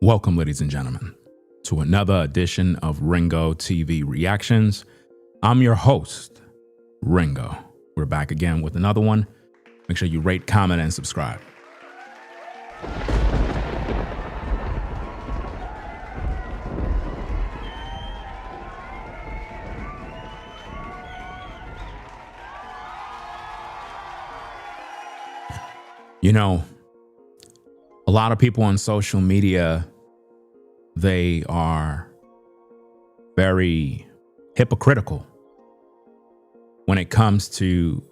Welcome, ladies and gentlemen, to another edition of Ringo TV Reactions. I'm your host, Ringo. We're back again with another one. Make sure you rate, comment, and subscribe. You know, a lot of people on social media, they are very hypocritical when it comes to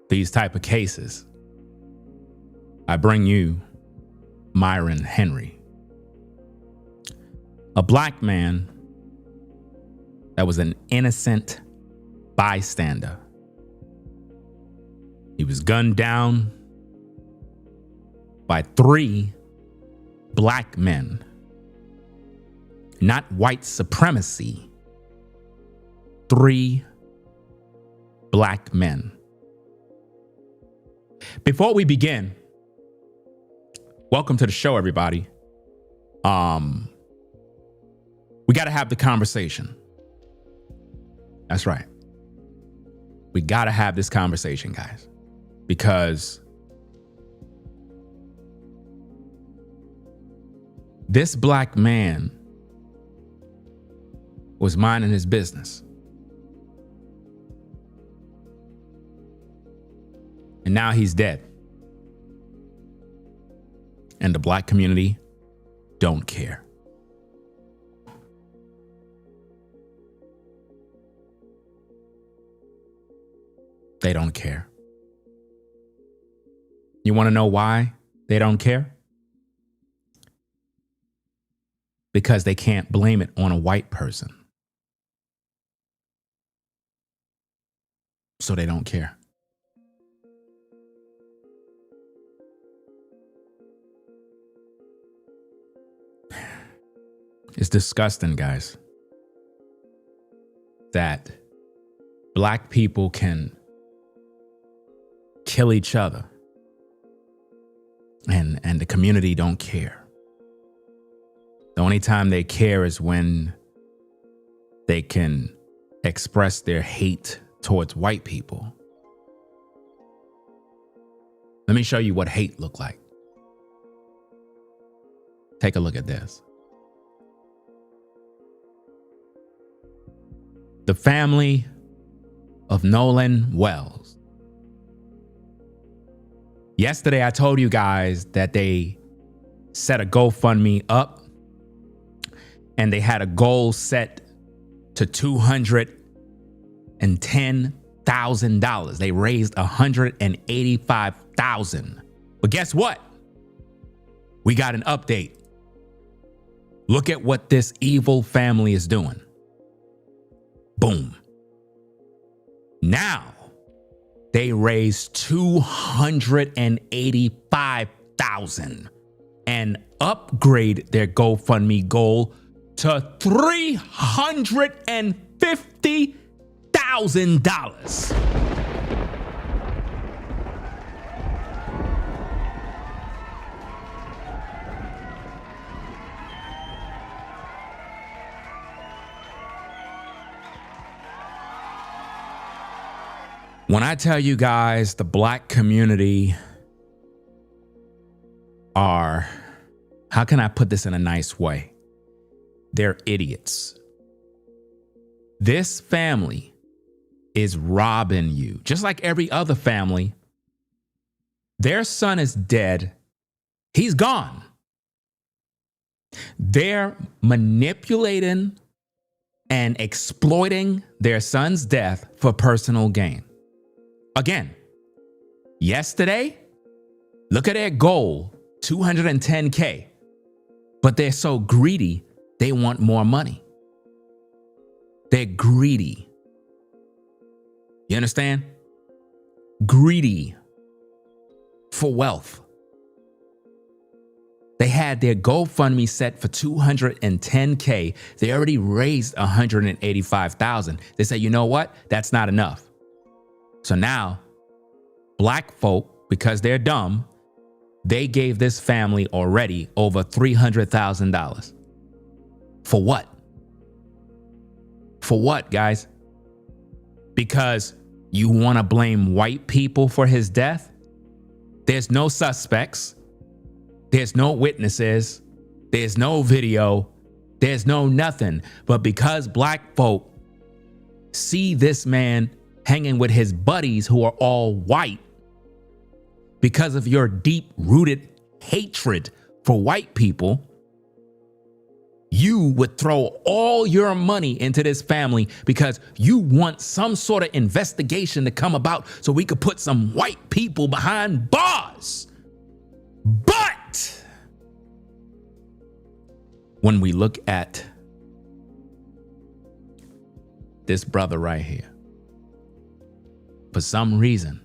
these type of cases. I bring you Myron Henry, a black man that was an innocent bystander. He was gunned down by 3 black men. Not white supremacy. 3 black men. Before we begin, welcome to the show, everybody. We got to have the conversation. That's right. We got to have this conversation, guys, because this black man was minding his business. And now he's dead. And the black community don't care. They don't care. You want to know why they don't care? Because they can't blame it on a white person. So they don't care. It's disgusting, guys, that black people can kill each other and the community don't care. The only time they care is when they can express their hate towards white people. Let me show you what hate looked like. Take a look at this. The family of Nolan Wells. Yesterday, I told you guys that they set a GoFundMe up and they had a goal set to $210,000. They raised $185,000. But guess what? We got an update. Look at what this evil family is doing. Boom. Now they raised $285,000 and upgrade their GoFundMe goal to $350,000. When I tell you guys the black community are, how can I put this in a nice way? They're idiots. This family is robbing you. Just like every other family, their son is dead. He's gone. They're manipulating and exploiting their son's death for personal gain. Again, yesterday, look at their goal, $210K. But they're so greedy, they want more money. They're greedy. You understand? Greedy for wealth. They had their GoFundMe set for $210K. They already raised $185,000. They said, you know what? That's not enough. So now, black folk, because they're dumb, They gave this family already over $300,000. For what? For what, guys? Because you want to blame white people for his death? There's no suspects. There's no witnesses. There's no video. There's no nothing. But because black folk see this man hanging with his buddies who are all white, because of your deep-rooted hatred for white people, you would throw all your money into this family because you want some sort of investigation to come about so we could put some white people behind bars. But when we look at this brother right here, for some reason,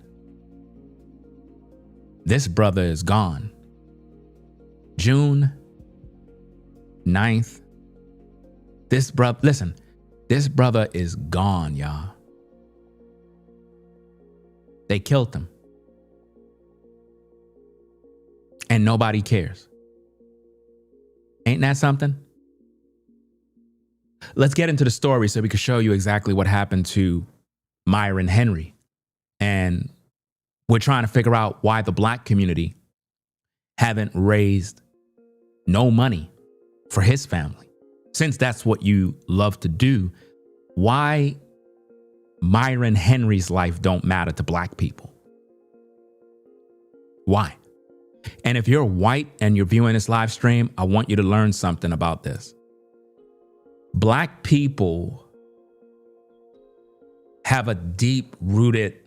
this brother is gone. June 9th. This brother is gone, y'all. They killed him. And nobody cares. Ain't that something? Let's get into the story so we can show you exactly what happened to Myron Henry. And we're trying to figure out why the black community haven't raised no money for his family. Since that's what you love to do, why Myron Henry's life don't matter to black people? Why? And if you're white and you're viewing this live stream, I want you to learn something about this. Black people have a deep-rooted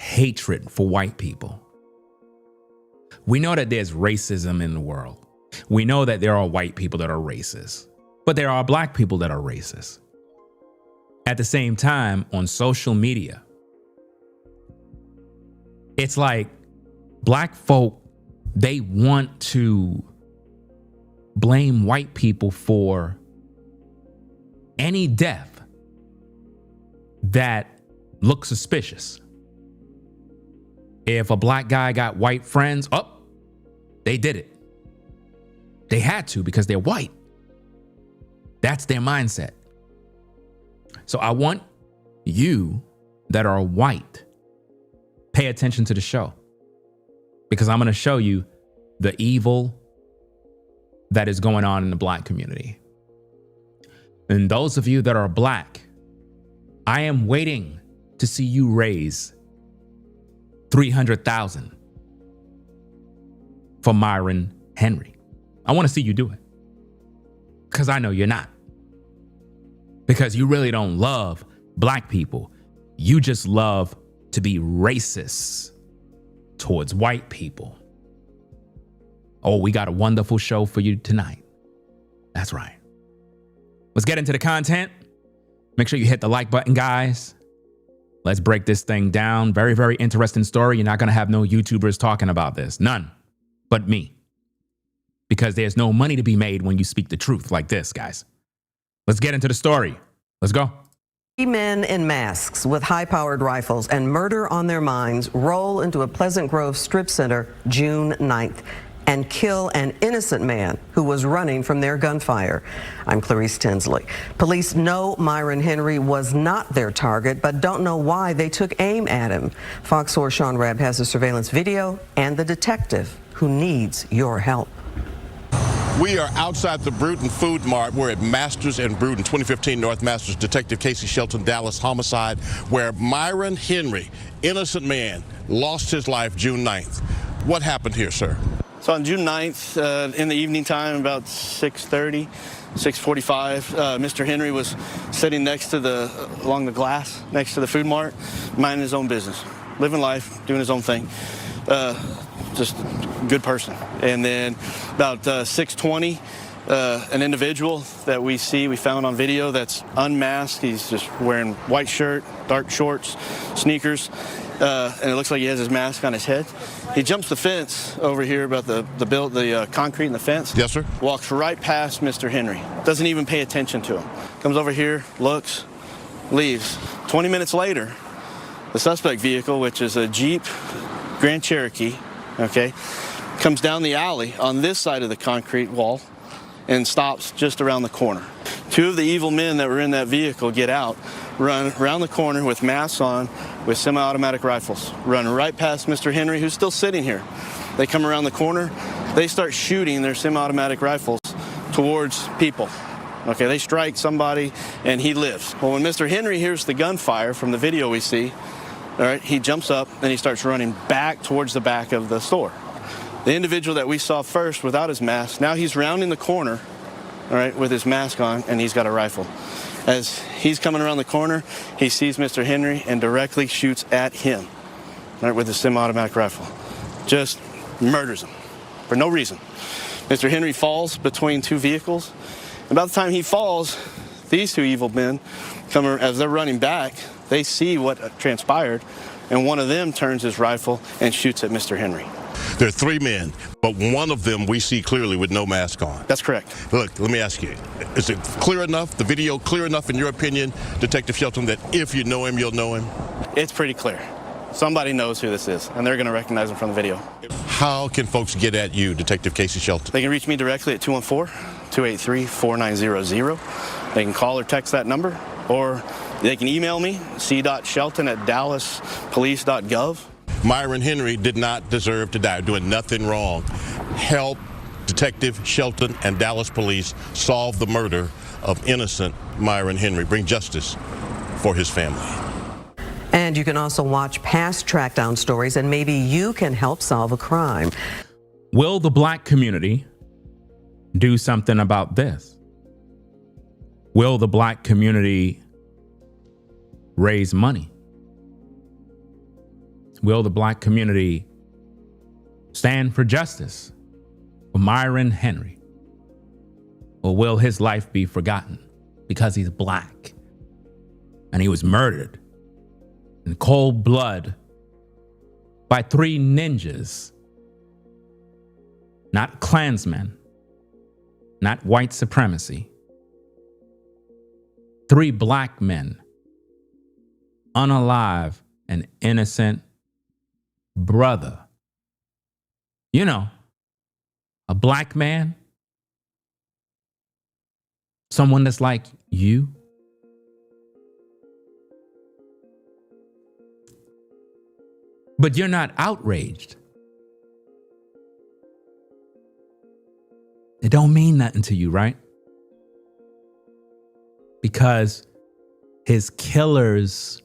hatred for white people. We know that there's racism in the world. We know that there are white people that are racist, but there are black people that are racist. At the same time, on social media, it's like black folk, they want to blame white people for any death that looks suspicious. If a black guy got white friends, they did it. They had to because they're white. That's their mindset. So I want you that are white, pay attention to the show, because I'm going to show you the evil that is going on in the black community. And those of you that are black, I am waiting to see you raise $300,000 for Myron Henry. I want to see you do it, because I know you're not. Because you really don't love black people. You just love to be racist towards white people. Oh, we got a wonderful show for you tonight. That's right. Let's get into the content. Make sure you hit the like button, guys. Let's break this thing down. Very, very interesting story. You're not going to have no YouTubers talking about this. None but me. Because there's no money to be made when you speak the truth like this, guys. Let's get into the story. Let's go. 3 men in masks with high-powered rifles and murder on their minds roll into a Pleasant Grove strip center June 9th and kill an innocent man who was running from their gunfire. I'm Clarice Tinsley. Police know Myron Henry was not their target, but don't know why they took aim at him. Fox 4 Sean Rabb has the surveillance video and the detective who needs your help. We are outside the Bruton Food Mart. We're at Masters and Bruton, 2015 North Masters. Detective Casey Shelton, Dallas homicide, where Myron Henry, innocent man, lost his life June 9th. What happened here, sir? So on June 9th, in the evening time, about 6:30, 6:45, Mr. Henry was sitting along the glass next to the food mart, minding his own business, living life, doing his own thing. Just a good person. And then about 6:20, an individual that we found on video that's unmasked. He's just wearing white shirt, dark shorts, sneakers, and it looks like he has his mask on his head. He jumps the fence over here about the concrete in the fence. Yes, sir. Walks right past Mr. Henry. Doesn't even pay attention to him. Comes over here, looks, leaves. 20 minutes later, the suspect vehicle, which is a Jeep Grand Cherokee okay? Comes down the alley on this side of the concrete wall and stops just around the corner. Two of the evil men that were in that vehicle get out, run around the corner with masks on, with semi-automatic rifles, run right past Mr. Henry, who's still sitting here. They come around the corner, they start shooting their semi-automatic rifles towards people. Okay, they strike somebody and he lives. Well, when Mr. Henry hears the gunfire from the video we see, all right, he jumps up and he starts running back towards the back of the store. The individual that we saw first without his mask, now he's rounding the corner, all right, with his mask on, and he's got a rifle. As he's coming around the corner, he sees Mr. Henry and directly shoots at him, all right, with his semi-automatic rifle. Just murders him for no reason. Mr. Henry falls between two vehicles. About the time he falls, these two evil men come, as they're running back, they see what transpired, and one of them turns his rifle and shoots at Mr. Henry. There are three men, but one of them we see clearly with no mask on. That's correct. Look, let me ask you, is it clear enough, the video clear enough in your opinion, Detective Shelton, that if you know him, you'll know him? It's pretty clear. Somebody knows who this is, and they're going to recognize him from the video. How can folks get at you, Detective Casey Shelton? They can reach me directly at 214-283-4900. They can call or text that number, or they can email me, c.shelton@dallaspolice.gov. Myron Henry did not deserve to die, doing nothing wrong. Help Detective Shelton and Dallas Police solve the murder of innocent Myron Henry. Bring justice for his family. And you can also watch past trackdown stories, and maybe you can help solve a crime. Will the black community do something about this? Will the black community raise money? Will the black community stand for justice for Myron Henry? Or will his life be forgotten because he's black and he was murdered in cold blood by three ninjas, not Klansmen, not white supremacy, three black men, unalive and innocent brother. You know, a black man, someone that's like you. But you're not outraged. It don't mean nothing to you, right? Because his killers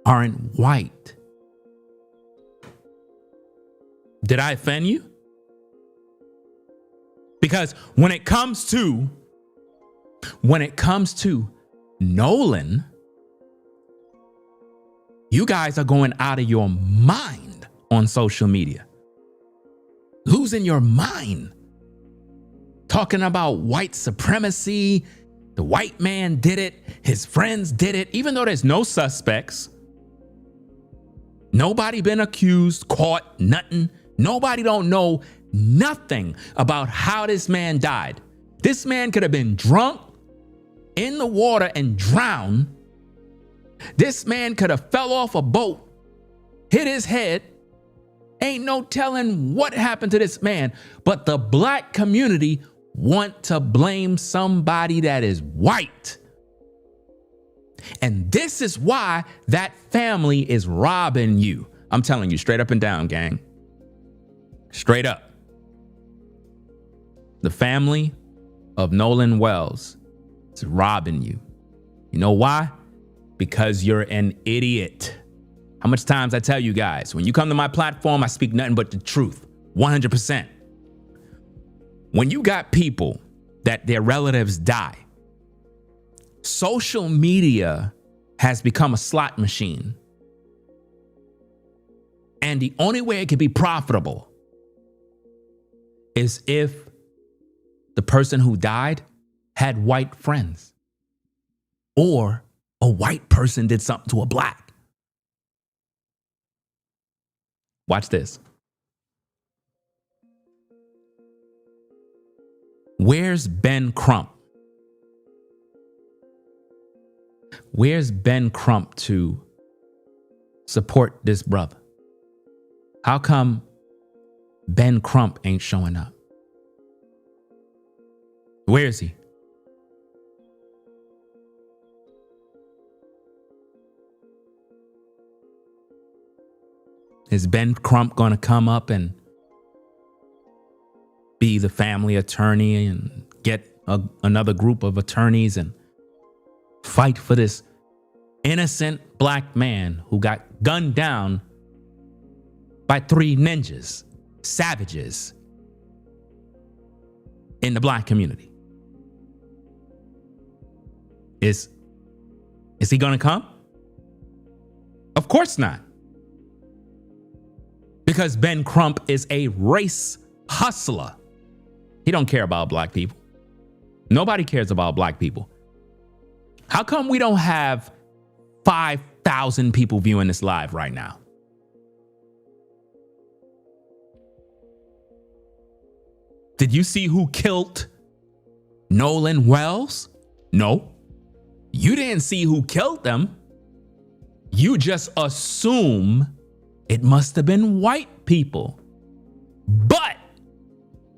aren't white. Did I offend you? Because when it comes to Nolan, you guys are going out of your mind on social media. Losing your mind. Talking about white supremacy. The white man did it. His friends did it. Even though there's no suspects. Nobody been accused, caught, nothing. Nobody don't know nothing about how this man died. This man could have been drunk in the water and drowned. This man could have fell off a boat, hit his head. Ain't no telling what happened to this man. But the black community want to blame somebody that is white. And this is why that family is robbing you. I'm telling you straight up and down, gang. Straight up. The family of Nolan Wells is robbing you. You know why? Because you're an idiot. How much times I tell you guys, when you come to my platform, I speak nothing but the truth. 100%. When you got people that their relatives die, social media has become a slot machine. And the only way it can be profitable is if the person who died had white friends, or a white person did something to a black. Watch this. Where's Ben Crump? Where's Ben Crump to support this brother? How come Ben Crump ain't showing up. Where is he? Is Ben Crump going to come up and be the family attorney and get another group of attorneys and fight for this innocent black man who got gunned down by 3 ninjas, savages in the black community? Is he going to come? Of course not. Because Ben Crump is a race hustler. He don't care about black people. Nobody cares about black people. How come we don't have 5,000 people viewing this live right now? Did you see who killed Nolan Wells? No. You didn't see who killed them. You just assume it must have been white people. But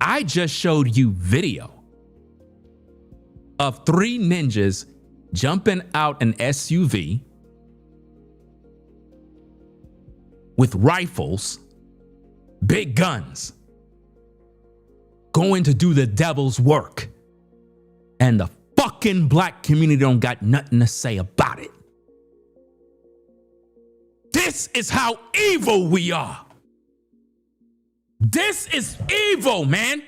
I just showed you video of 3 ninjas jumping out an SUV with rifles, big guns, going to do the devil's work. And the fucking black community don't got nothing to say about it. This is how evil we are. This is evil, man.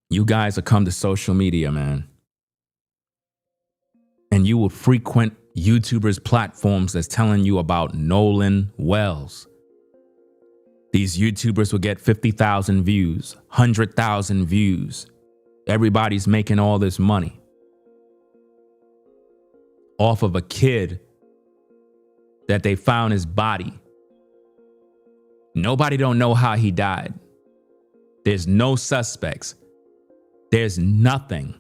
You guys will come to social media, man, and you will frequent YouTubers' platforms that's telling you about Nolan Wells. These YouTubers will get 50,000 views, 100,000 views. Everybody's making all this money off of a kid that they found his body. Nobody don't know how he died. There's no suspects. There's nothing.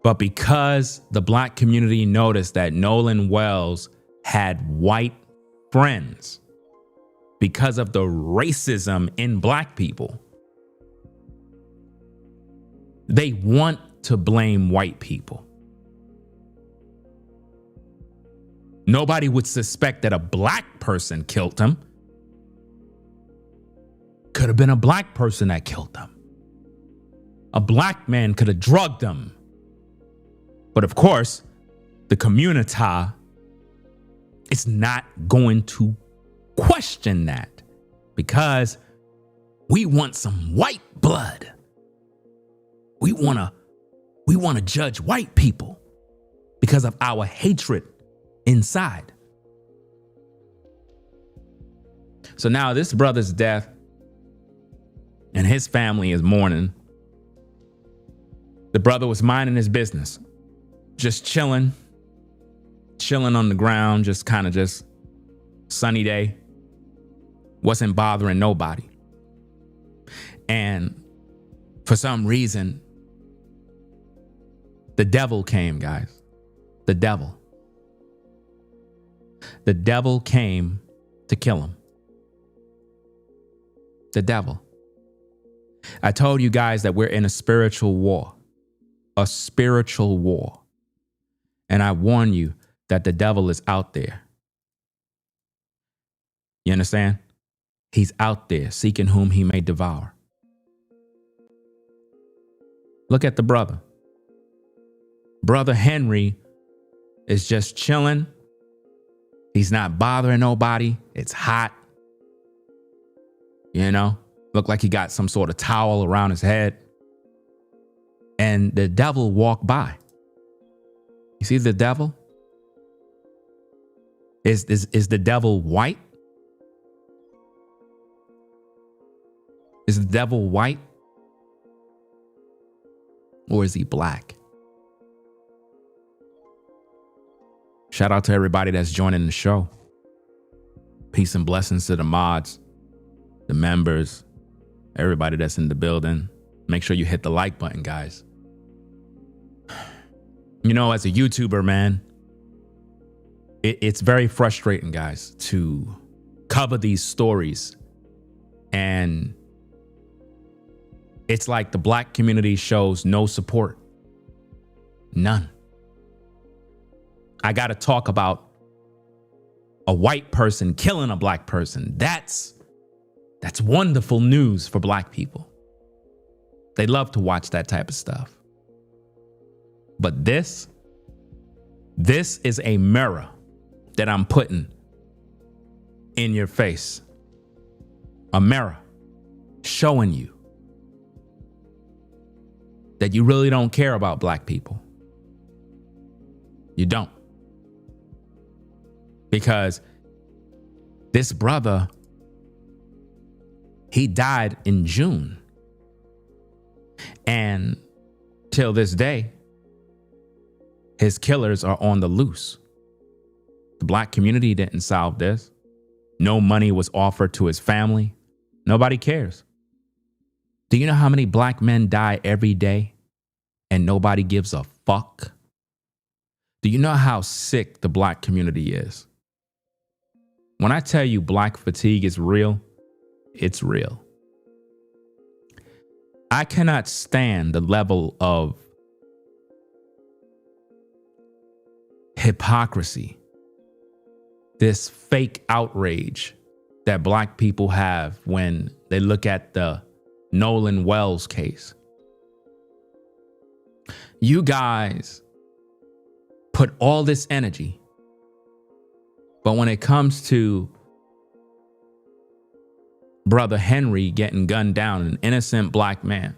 But because the black community noticed that Nolan Wells had white friends because of the racism in black people, they want to blame white people. Nobody would suspect that a black person killed him. Could have been a black person that killed him. A black man could have drugged him. But of course, the community is not going to question that because we want some white blood. We want to judge white people because of our hatred inside. So now this brother's death and his family is mourning. The brother was minding his business, just chilling on the ground, just sunny day, wasn't bothering nobody. And for some reason, the devil came, guys. The devil. The devil came to kill him. The devil. I told you guys that we're in a spiritual war. A spiritual war. And I warn you that the devil is out there. You understand? He's out there seeking whom he may devour. Look at the brother. Brother Henry is just chilling. He's not bothering nobody. It's hot. You know, look like he got some sort of towel around his head. And the devil walked by. You see the devil? Is the devil white? Is the devil white? Or is he black? Shout out to everybody that's joining the show. Peace and blessings to the mods, the members, everybody that's in the building. Make sure you hit the like button, guys. You know, as a YouTuber, man, It's very frustrating, guys, to cover these stories. And it's like the black community shows no support. None. I got to talk about a white person killing a black person. That's wonderful news for black people. They love to watch that type of stuff. But this is a mirror that I'm putting in your face. A mirror showing you that you really don't care about black people. You don't. Because this brother, he died in June. And till this day, his killers are on the loose. The black community didn't solve this. No money was offered to his family. Nobody cares. Do you know how many black men die every day and nobody gives a fuck? Do you know how sick the black community is? When I tell you black fatigue is real, it's real. I cannot stand the level of hypocrisy, this fake outrage that black people have when they look at the Nolan Wells case. You guys put all this energy, but when it comes to Brother Henry getting gunned down, an innocent black man,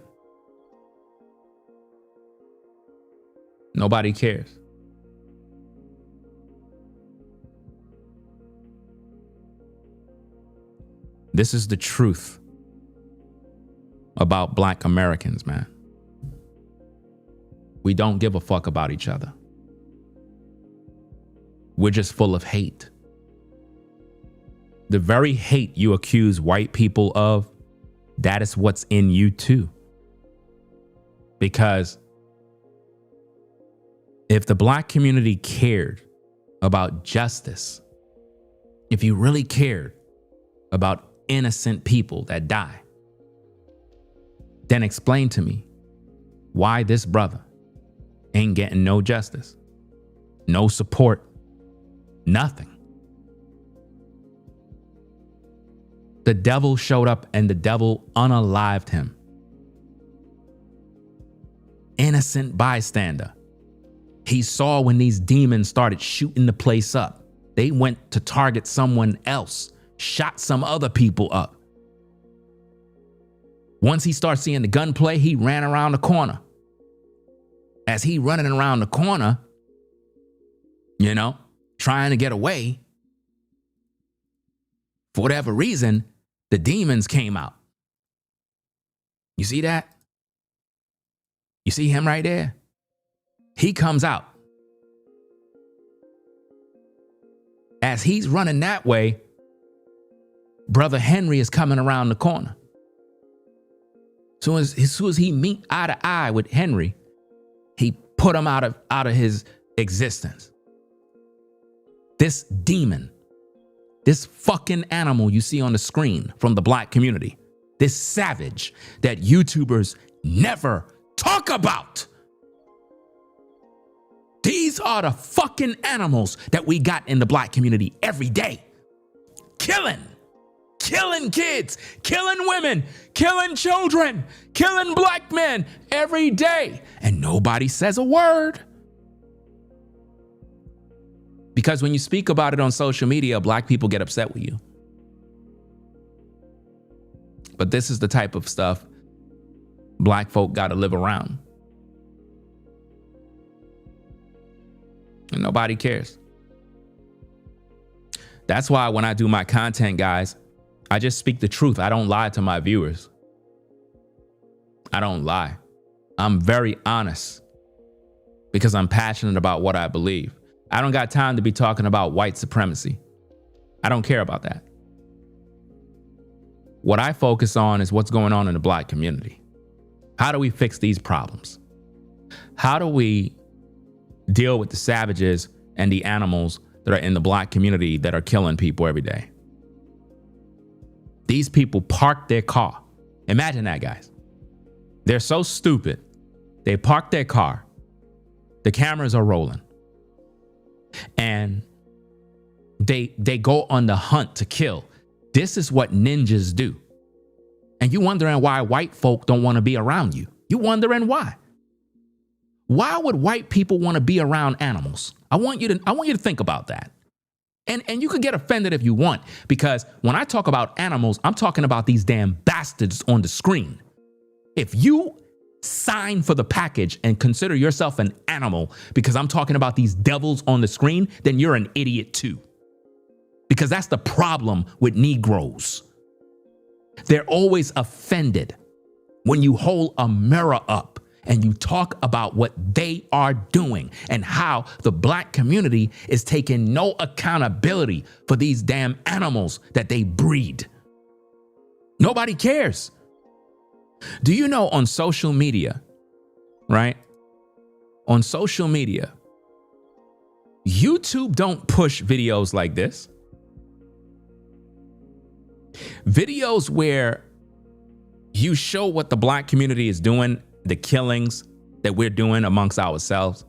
nobody cares. This is the truth about black Americans, man. We don't give a fuck about each other. We're just full of hate. The very hate you accuse white people of, that is what's in you too. Because if the black community cared about justice, if you really cared about innocent people that die, then explain to me why this brother ain't getting no justice, no support, nothing. The devil showed up and the devil unalived him. Innocent bystander. He saw when these demons started shooting the place up. They went to target someone else, shot some other people up. Once he started seeing the gunplay, he ran around the corner. As he running around the corner, trying to get away, for whatever reason, the demons came out. You see that? You see him right there? He comes out. As he's running that way, Brother Henry is coming around the corner. As soon as he meet eye to eye with Henry, he put him out of his existence. This demon, this fucking animal you see on the screen from the black community, this savage that YouTubers never talk about. These are the fucking animals that we got in the black community every day. Killing kids, killing women, killing children, killing black men every day. And nobody says a word. Because when you speak about it on social media, black people get upset with you. But this is the type of stuff black folk got to live around. And nobody cares. That's why when I do my content, guys, I just speak the truth. I don't lie to my viewers. I don't lie. I'm very honest because I'm passionate about what I believe. I don't got time to be talking about white supremacy. I don't care about that. What I focus on is what's going on in the black community. How do we fix these problems? How do we deal with the savages and the animals that are in the black community that are killing people every day. These people park their car. Imagine that, guys. They're so stupid. They park their car. The cameras are rolling. And they go on the hunt to kill. This is what ninjas do. And you wondering why white folk don't want to be around you. You wondering why? Why would white people want to be around animals? I want you to think about that. And you could get offended if you want, because when I talk about animals, I'm talking about these damn bastards on the screen. If you sign for the package and consider yourself an animal because I'm talking about these devils on the screen, then you're an idiot too. Because that's the problem with Negroes. They're always offended when you hold a mirror up and you talk about what they are doing and how the black community is taking no accountability for these damn animals that they breed. Nobody cares. Do you know on social media, right? On social media, YouTube don't push videos like this. Videos where you show what the black community is doing, the killings that we're doing amongst ourselves.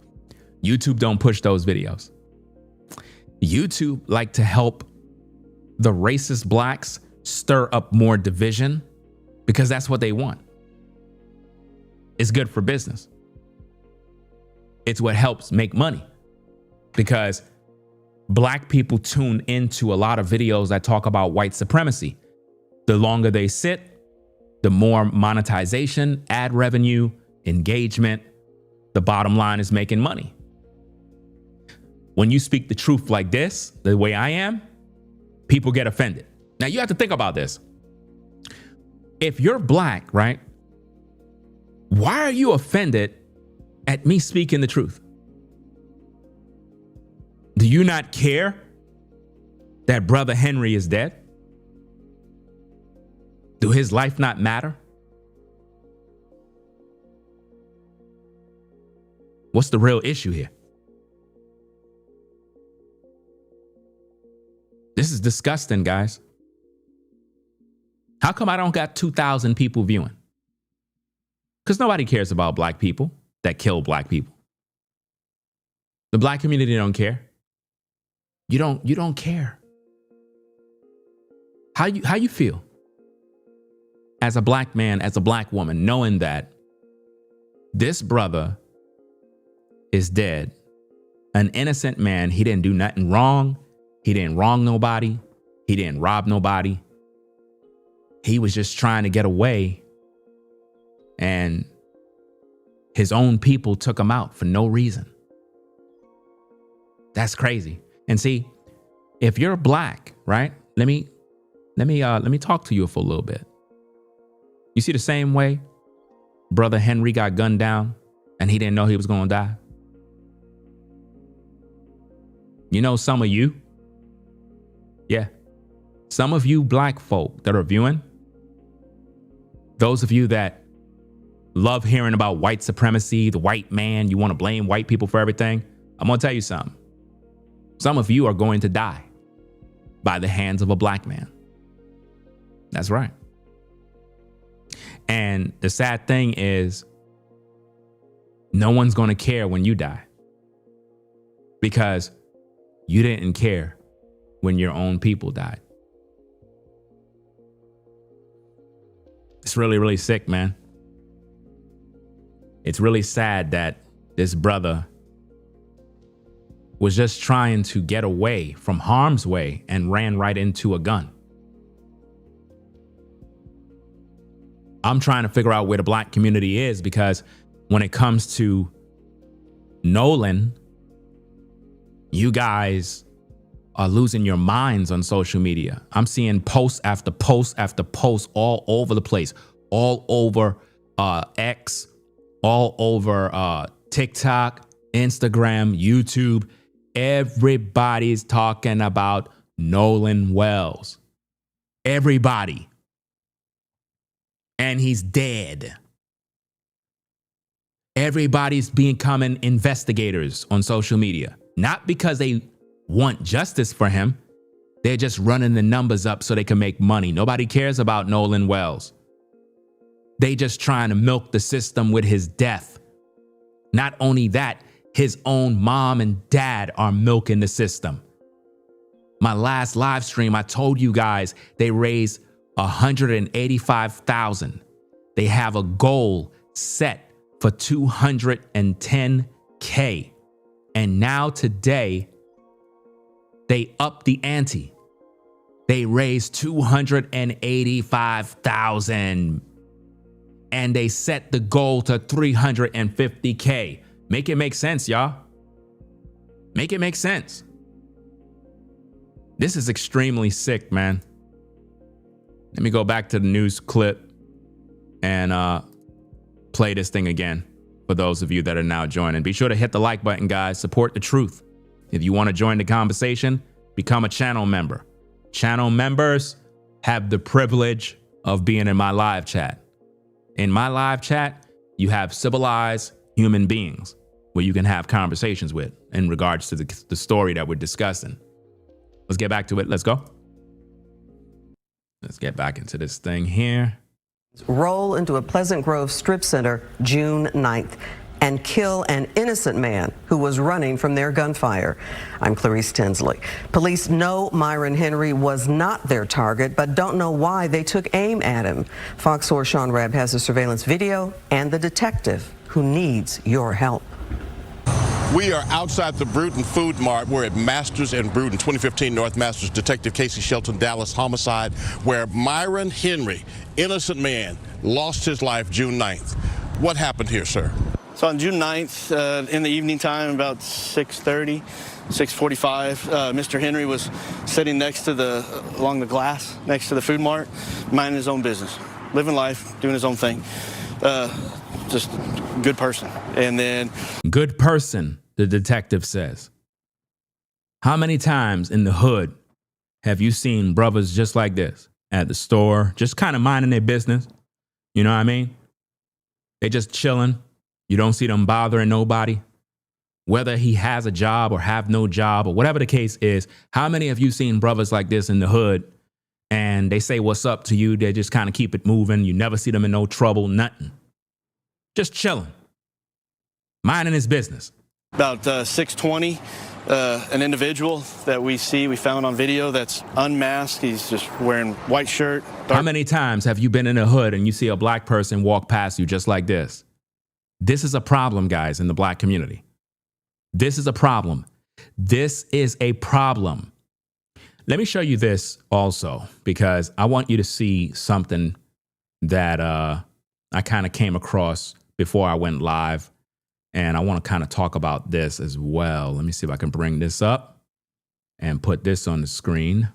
YouTube don't push those videos. YouTube like to help the racist blacks stir up more division because that's what they want. It's good for business. It's what helps make money because black people tune into a lot of videos that talk about white supremacy. The longer they sit, the more monetization, ad revenue, engagement. The bottom line is making money. When you speak the truth like this, the way I am, people get offended. Now you have to think about this. If you're black, right? Why are you offended at me speaking the truth? Do you not care that Brother Henry is dead? Do his life not matter? What's the real issue here? This is disgusting, guys. How come I don't got 2,000 people viewing? Because nobody cares about black people that kill black people. The black community don't care. You don't care. How you feel as a black man, as a black woman, knowing that this brother is dead, an innocent man, he didn't do nothing wrong. He didn't wrong nobody. He didn't rob nobody. He was just trying to get away, and his own people took him out for no reason. That's crazy. And see, if you're black, right? Let me talk to you for a little bit. You see the same way Brother Henry got gunned down and he didn't know he was going to die? You know, some of you, yeah, some of you black folk that are viewing, those of you that love hearing about white supremacy, the white man, you want to blame white people for everything. I'm going to tell you something. Some of you are going to die by the hands of a black man. That's right. And the sad thing is, no one's going to care when you die because you didn't care when your own people died. It's really, really sick, man. It's really sad that this brother was just trying to get away from harm's way and ran right into a gun. I'm trying to figure out where the black community is, because when it comes to Nolan, you guys are losing your minds on social media. I'm seeing post after post after post all over the place, all over X, all over TikTok, Instagram, YouTube. Everybody's talking about Nolan Wells. Everybody. And he's dead. Everybody's becoming investigators on social media. Not because they want justice for him. They're just running the numbers up so they can make money. Nobody cares about Nolan Wells. They just trying to milk the system with his death. Not only that, his own mom and dad are milking the system. My last live stream, I told you guys they raised $185,000. They have a goal set for $210K. And now today, they upped the ante. They raised $285,000. And they set the goal to $350K. Make it make sense, y'all. Make it make sense. This is extremely sick, man. Let me go back to the news clip and play this thing again for those of you that are now joining. Be sure to hit the like button, guys. Support the truth. If you want to join the conversation, become a channel member. Channel members have the privilege of being in my live chat. In my live chat, you have civilized human beings where you can have conversations with in regards to the story that we're discussing. Let's get back to it. Let's go. Let's get back into this thing here. Roll into a Pleasant Grove strip center June 9th and kill an innocent man who was running from their gunfire. I'm Clarice Tinsley. Police know Myron Henry was not their target, but don't know why they took aim at him. Fox 4 Sean Rebb has the surveillance video and the detective who needs your help. We are outside the Bruton Food Mart. We're at Masters and Bruton, 2015 North Masters, Detective Casey Shelton Dallas homicide, where Myron Henry, innocent man, lost his life June 9th. What happened here, sir? So on June 9th, in the evening time, about 6:30, 6:45, Mr. Henry was sitting along the glass next to the food mart, minding his own business, living life, doing his own thing. Just good person. And then... Good person, the detective says. How many times in the hood have you seen brothers just like this at the store, just kind of minding their business? You know what I mean? They just chilling. You don't see them bothering nobody. Whether he has a job or have no job or whatever the case is, how many of you seen brothers like this in the hood and they say what's up to you? They just kind of keep it moving. You never see them in no trouble, nothing. Just chilling, minding his business. About 6:20, an individual that we found on video that's unmasked. He's just wearing white shirt. How many times have you been in a hood and you see a black person walk past you just like this? This is a problem, guys, in the black community. This is a problem. This is a problem. Let me show you this also, because I want you to see something that I kind of came across before I went live. And I want to kind of talk about this as well. Let me see if I can bring this up and put this on the screen.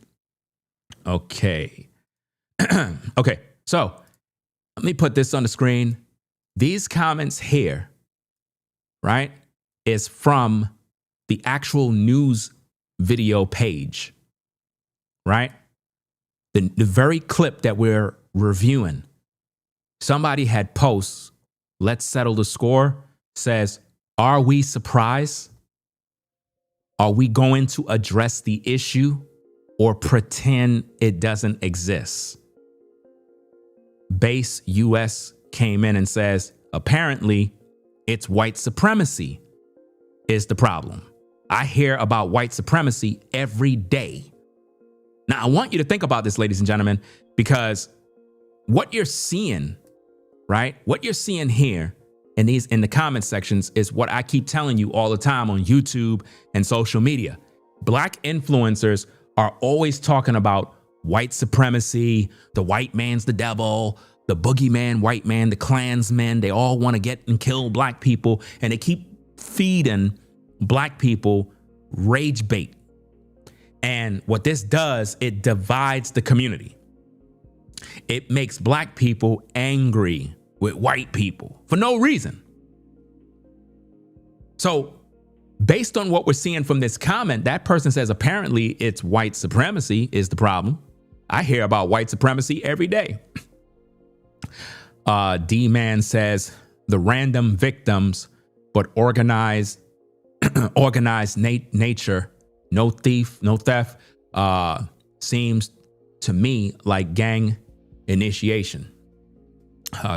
Okay. Okay, so let me put this on the screen. These comments here, right, is from the actual news video page, right? The very clip that we're reviewing. Somebody had posts, let's settle the score, says, are we surprised? Are we going to address the issue or pretend it doesn't exist? Base US came in and says, apparently it's white supremacy is the problem. I hear about white supremacy every day. Now, I want you to think about this, ladies and gentlemen, because what you're seeing, right? What you're seeing here in the comment sections is what I keep telling you all the time on YouTube and social media. Black influencers are always talking about white supremacy, the white man's the devil, the boogeyman, white man, the Klansmen. They all want to get and kill black people, and they keep feeding black people rage bait. And what this does, it divides the community. It makes black people angry with white people for no reason. So based on what we're seeing from this comment, that person says apparently it's white supremacy is the problem. I hear about white supremacy every day. D-Man says the random victims, but organized nature no thief, no theft. Seems to me like gang initiation.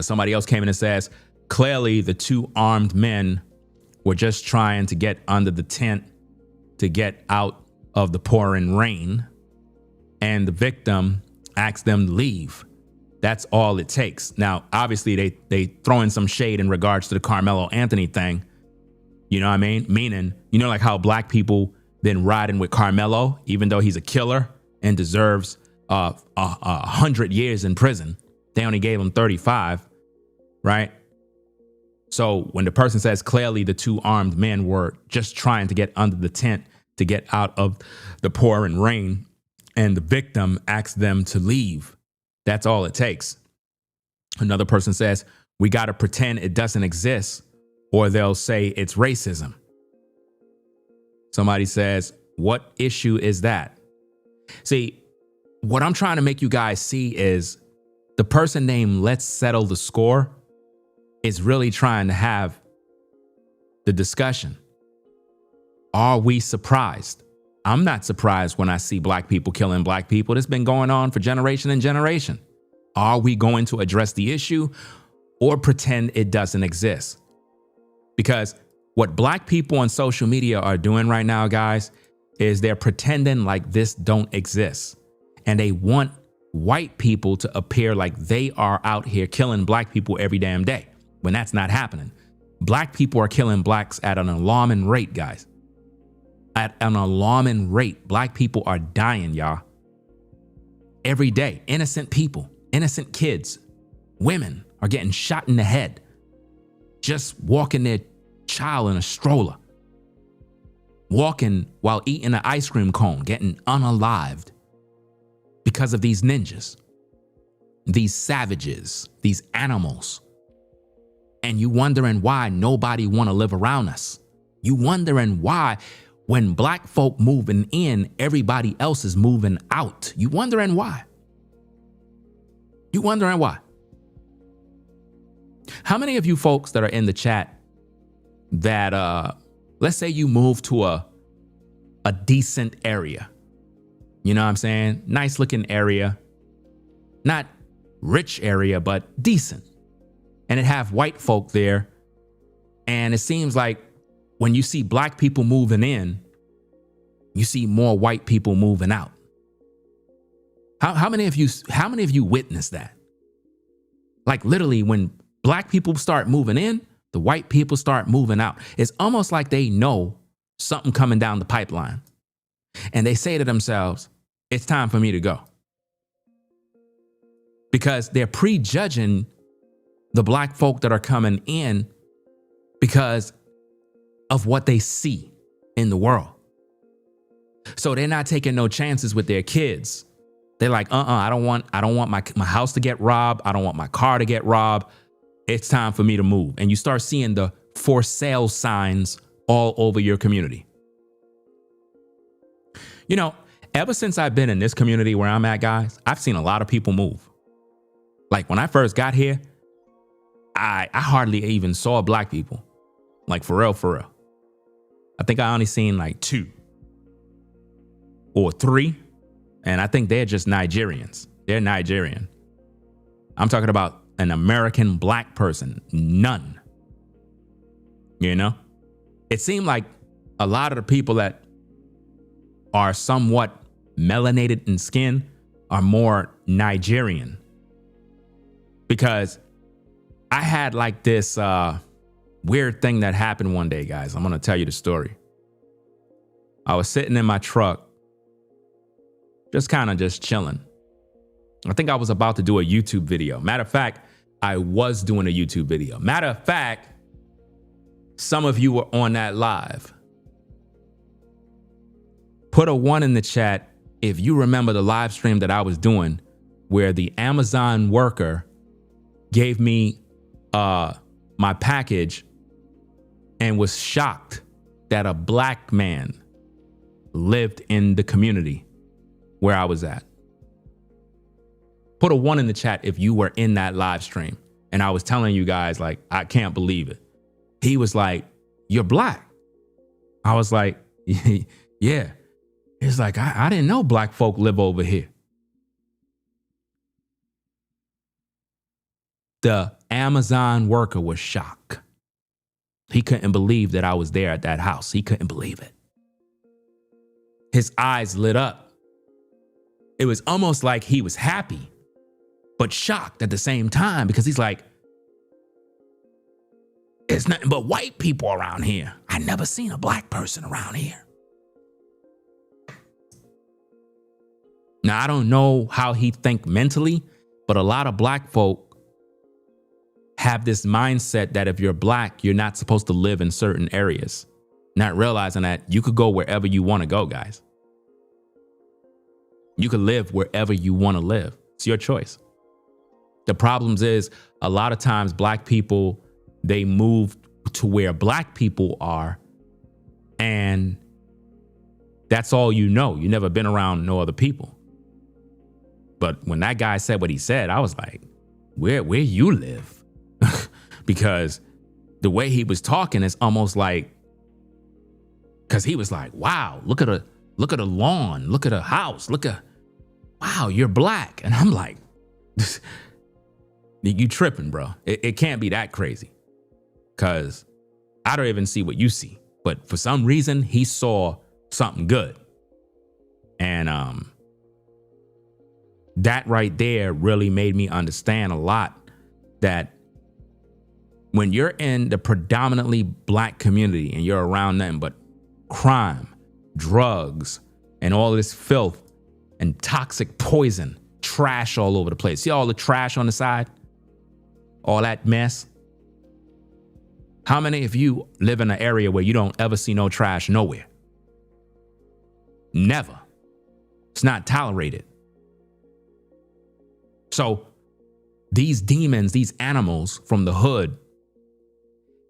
Somebody else came in and says, clearly the two armed men were just trying to get under the tent to get out of the pouring rain, and the victim asked them to leave. That's all it takes. Now, obviously, they throw in some shade in regards to the Carmelo Anthony thing. You know what I mean? Meaning, you know, like how black people been riding with Carmelo, even though he's a killer and deserves 100 years in prison. They only gave him 35, right? So when the person says clearly the two armed men were just trying to get under the tent to get out of the pouring rain, and the victim asked them to leave, that's all it takes. Another person says, we got to pretend it doesn't exist, or they'll say it's racism. Somebody says, what issue is that? See, what I'm trying to make you guys see is the person named Let's Settle the Score is really trying to have the discussion. Are we surprised? I'm not surprised when I see black people killing black people. It's been going on for generation and generation. Are we going to address the issue or pretend it doesn't exist? Because what black people on social media are doing right now, guys, is they're pretending like this don't exist. And they want white people to appear like they are out here killing black people every damn day, when that's not happening. Black people are killing blacks at an alarming rate, guys. At an alarming rate. Black people are dying, y'all. Every day. Innocent people, innocent kids, women are getting shot in the head. Just walking their child in a stroller. Walking while eating an ice cream cone, getting unalived because of these ninjas, these savages, these animals. And you wondering why nobody want to live around us. You wondering why when black folk moving in, everybody else is moving out. You wondering why? You wondering why? How many of you folks that are in the chat that, let's say you move to a decent area, you know what I'm saying? Nice looking area, not rich area, but decent. And it have white folk there. And it seems like when you see black people moving in, you see more white people moving out. How many of you witnessed that? Like literally when black people start moving in, the white people start moving out. It's almost like they know something coming down the pipeline. And they say to themselves, it's time for me to go. Because they're prejudging the black folk that are coming in because of what they see in the world. So they're not taking no chances with their kids. They're like, I don't want my house to get robbed. I don't want my car to get robbed. It's time for me to move. And you start seeing the for sale signs all over your community. You know, ever since I've been in this community where I'm at, guys, I've seen a lot of people move. Like when I first got here, I hardly even saw black people. Like for real, for real. I think I only seen like 2 or 3. And I think they're just Nigerians. They're Nigerian. I'm talking about an American black person. None. You know? It seemed like a lot of the people that are somewhat melanated in skin are more Nigerian. Because I had like this weird thing that happened one day, guys. I'm going to tell you the story. I was sitting in my truck, just chilling. I think I was about to do a YouTube video. Matter of fact, I was doing a YouTube video. Matter of fact, some of you were on that live. Put a 1 in the chat if you remember the live stream that I was doing where the Amazon worker gave me my package and was shocked that a black man lived in the community where I was at. Put a 1 in the chat if you were in that live stream. And I was telling you guys, like, I can't believe it. He was like, you're black. I was like, yeah. It's like, I didn't know black folk live over here. The Amazon worker was shocked. He couldn't believe that I was there at that house. He couldn't believe it. His eyes lit up. It was almost like he was happy, but shocked at the same time, because he's like, there's nothing but white people around here. I never seen a black person around here. Now, I don't know how he think mentally, but a lot of black folk have this mindset that if you're black, you're not supposed to live in certain areas, not realizing that you could go wherever you want to go, guys. You could live wherever you want to live. It's your choice. The problems is a lot of times black people, they move to where black people are, and that's all you know. You never been around no other people. But when that guy said what he said, I was like, where you live? Because the way he was talking is almost like, because he was like, wow, look at a lawn, look at a house, wow, you're black. And I'm like, you tripping, bro. It can't be that crazy, because I don't even see what you see. But for some reason, he saw something good. And that right there really made me understand a lot, that when you're in the predominantly black community and you're around nothing but crime, drugs, and all this filth and toxic poison, trash all over the place. See all the trash on the side? All that mess? How many of you live in an area where you don't ever see no trash nowhere? Never. It's not tolerated. So these demons, these animals from the hood,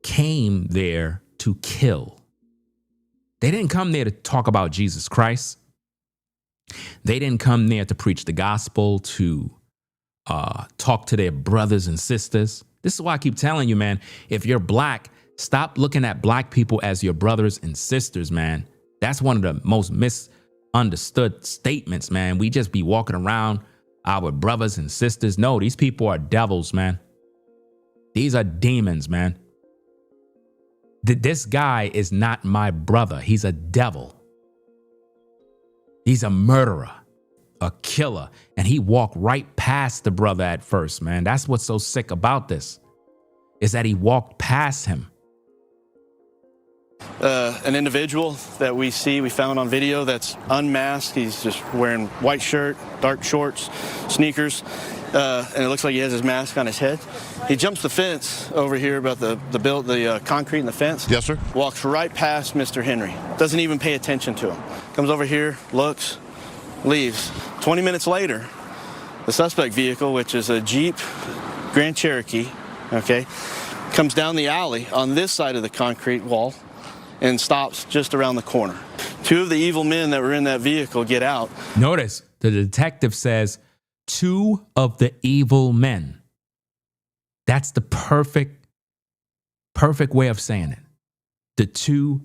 came there to kill. They didn't come there to talk about Jesus Christ. They didn't come there to preach the gospel, to talk to their brothers and sisters. This is why I keep telling you, man, if you're black, stop looking at black people as your brothers and sisters, man. That's one of the most misunderstood statements, man. We just be walking around our brothers and sisters. No, these people are devils, man. These are demons, man. This guy is not my brother. He's a devil. He's a murderer, a killer. And he walked right past the brother at first, man. That's what's so sick about this, is that he walked past him. An individual that we found on video that's unmasked. He's just wearing white shirt, dark shorts, sneakers, and it looks like he has his mask on his head. He jumps the fence over here about the concrete in the fence. Yes, sir. Walks right past Mr. Henry. Doesn't even pay attention to him. Comes over here, looks, leaves. 20 minutes later, the suspect vehicle, which is a Jeep Grand Cherokee, okay, comes down the alley on this side of the concrete wall and stops just around the corner. Two of the evil men that were in that vehicle get out. Notice the detective says, two of the evil men. That's the perfect way of saying it. The two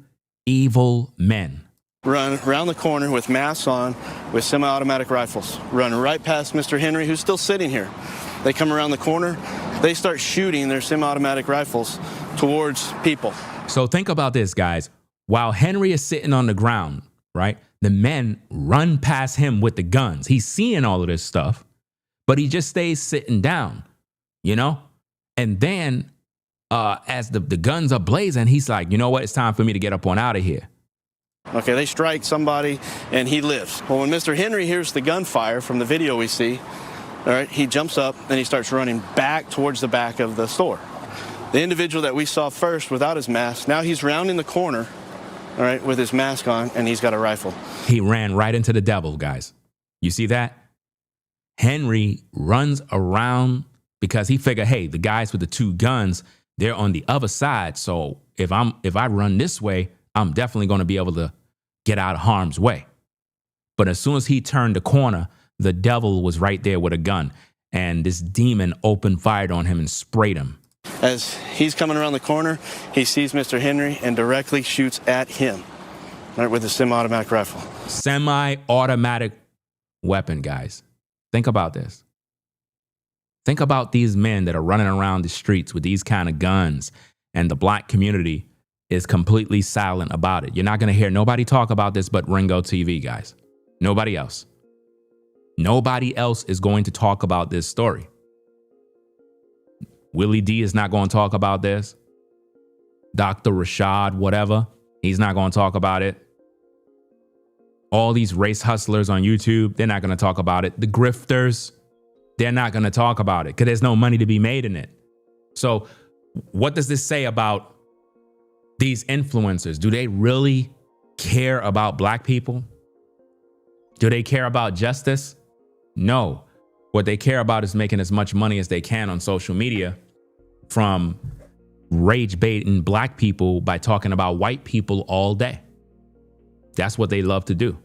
evil men. Run around the corner with masks on, with semi-automatic rifles. Run right past Mr. Henry, who's still sitting here. They come around the corner. They start shooting their semi-automatic rifles towards people. So think about this, guys. While Henry is sitting on the ground, right, the men run past him with the guns. He's seeing all of this stuff, but he just stays sitting down, you know? And then as the guns are blazing, he's like, you know what? It's time for me to get up on out of here. Okay, they strike somebody, and he lives. Well, when Mr. Henry hears the gunfire from the video we see, all right, he jumps up and he starts running back towards the back of the store. The individual that we saw first without his mask, now he's rounding the corner, all right, with his mask on, and he's got a rifle. He ran right into the devil, guys. You see that? Henry runs around because he figured, hey, the guys with the two guns, they're on the other side. So if I run this way, I'm definitely going to be able to get out of harm's way. But as soon as he turned the corner, the devil was right there with a gun, and this demon opened fire on him and sprayed him. As he's coming around the corner, he sees Mr. Henry and directly shoots at him. right, with a semi-automatic rifle. Semi-automatic weapon, guys. Think about this. Think about these men that are running around the streets with these kind of guns, and the black community is completely silent about it. You're not going to hear nobody talk about this but Ringo TV, guys. Nobody else. Nobody else is going to talk about this story. Willie D is not going to talk about this. Dr. Rashad, whatever, he's not going to talk about it. All these race hustlers on YouTube, they're not going to talk about it. The grifters, they're not going to talk about it because there's no money to be made in it. So what does this say about these influencers? Do they really care about black people? Do they care about justice? No. What they care about is making as much money as they can on social media from rage baiting black people by talking about white people all day. That's what they love to do.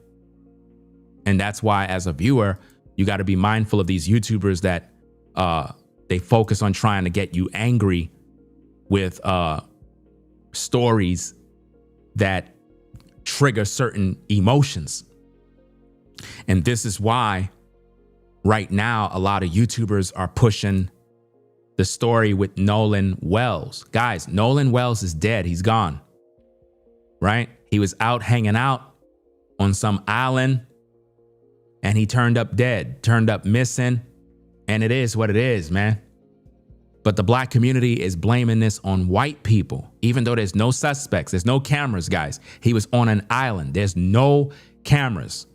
And that's why, as a viewer, you got to be mindful of these YouTubers that they focus on trying to get you angry with stories that trigger certain emotions. And this is why right now a lot of YouTubers are pushing the story with Nolan Wells. Guys, Nolan Wells is dead. He's gone. Right? He was out hanging out on some island and he turned up dead, turned up missing. And it is what it is, man. But the black community is blaming this on white people, even though there's no suspects. There's no cameras, guys. He was on an island. There's no cameras.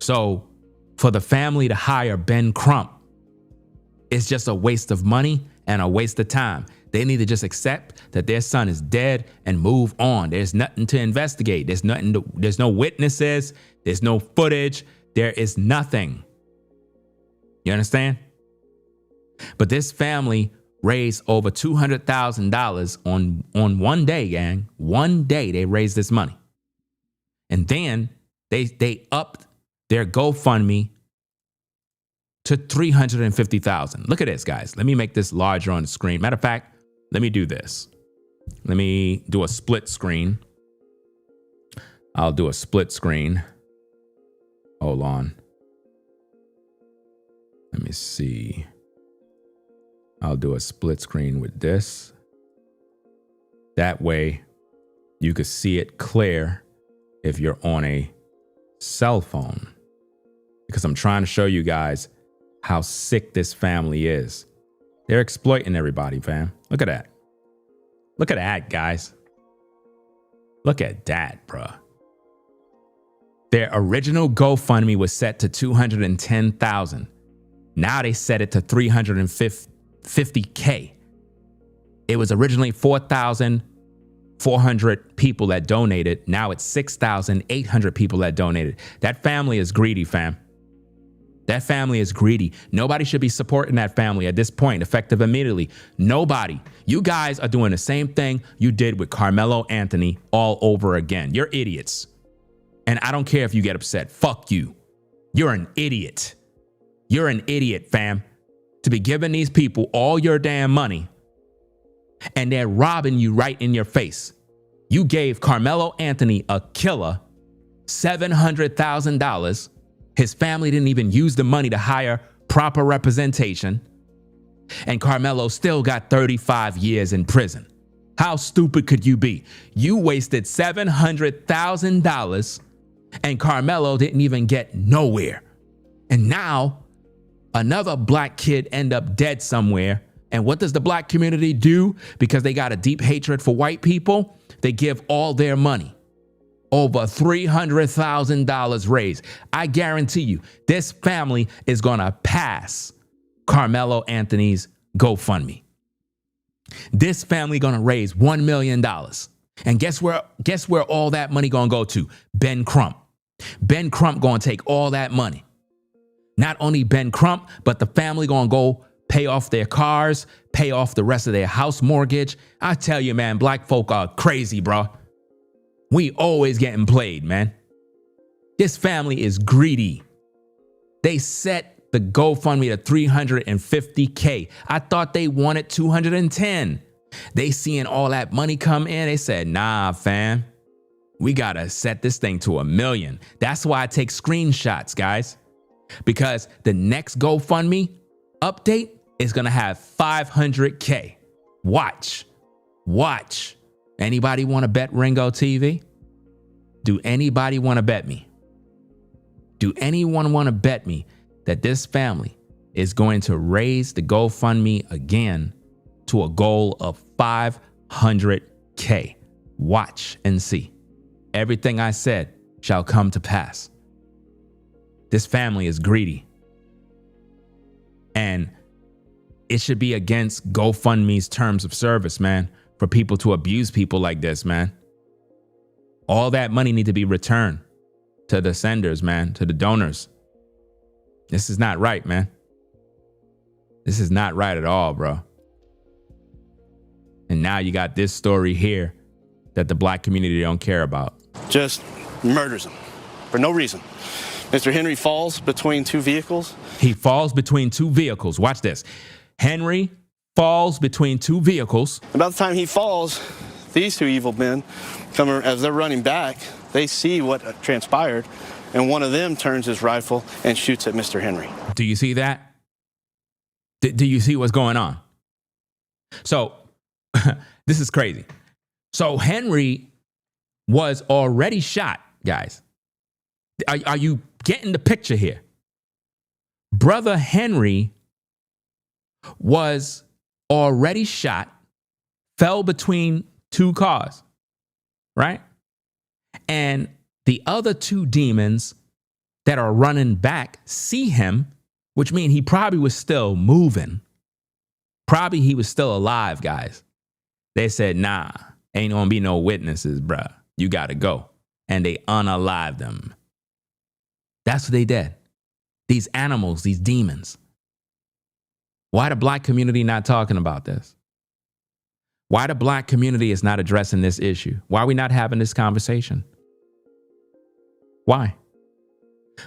So for the family to hire Ben Crump, it's just a waste of money and a waste of time. They need to just accept that their son is dead and move on. There's nothing to investigate. There's no witnesses. There's no footage. There is nothing. You understand? But this family raised over $200,000 on one day, gang. One day they raised this money. And then they upped their GoFundMe to $350,000. Look at this, guys. Let me make this larger on the screen. Matter of fact, let me do this. Let me do a split screen. I'll do a split screen. Hold on. Let me see. I'll do a split screen with this. That way you could see it clear if you're on a cell phone. Because I'm trying to show you guys how sick this family is. They're exploiting everybody, fam. Look at that. Look at that, guys. Look at that, bruh. Their original GoFundMe was set to $210,000. Now they set it to $350K. It was originally 4,400 people that donated. Now it's 6,800 people that donated. That family is greedy, fam. That family is greedy. Nobody should be supporting that family at this point, effective immediately. Nobody. You guys are doing the same thing you did with Carmelo Anthony all over again. You're idiots. And I don't care if you get upset. Fuck you. You're an idiot. You're an idiot, fam. To be giving these people all your damn money and they're robbing you right in your face. You gave Carmelo Anthony, a killer, $700,000. His family didn't even use the money to hire proper representation. And Carmelo still got 35 years in prison. How stupid could you be? You wasted $700,000 and Carmelo didn't even get nowhere. And now another black kid end up dead somewhere. And what does the black community do? Because they got a deep hatred for white people, they give all their money. Over $300,000 raised. I guarantee you, this family is gonna pass Carmelo Anthony's GoFundMe. This family gonna raise $1 million. And guess where all that money gonna go to? Ben Crump. Ben Crump gonna take all that money. Not only Ben Crump, but the family gonna go pay off their cars, pay off the rest of their house mortgage. I tell you, man, black folk are crazy, bro. We always getting played, man. This family is greedy. They set the GoFundMe to $350K. I thought they wanted $210. They seeing all that money come in. They said, nah, fam, We got to set this thing to 1 million. That's why I take screenshots, guys, because the next GoFundMe update is going to have 500K. Watch. Anybody want to bet Ringo TV? Do anybody want to bet me? Do anyone want to bet me that this family is going to raise the GoFundMe again to a goal of 500K? Watch and see. Everything I said shall come to pass. This family is greedy. And it should be against GoFundMe's terms of service, man, for people to abuse people like this, man. All that money need to be returned to the senders, man, to the donors. This is not right, man. This is not right at all, bro. And now you got this story here that the black community don't care about. Just murders him for no reason. Mr. Henry falls between two vehicles. He falls between two vehicles. Watch this. Henry falls between two vehicles. About the time he falls, these two evil men come as they're running back. They see what transpired, and one of them turns his rifle and shoots at Mr. Henry. Do you see that? Do you see what's going on? So this is crazy. So Henry was already shot, guys. Are you getting the picture here? Brother Henry was already shot, fell between two cars, right? And the other two demons that are running back see him, which means he probably was still moving. Probably he was still alive, guys. They said, nah, ain't gonna be no witnesses, bruh. You gotta go. And they unalived them. That's what they did. These animals, these demons. Why the black community not talking about this? Why the black community is not addressing this issue? Why are we not having this conversation? Why?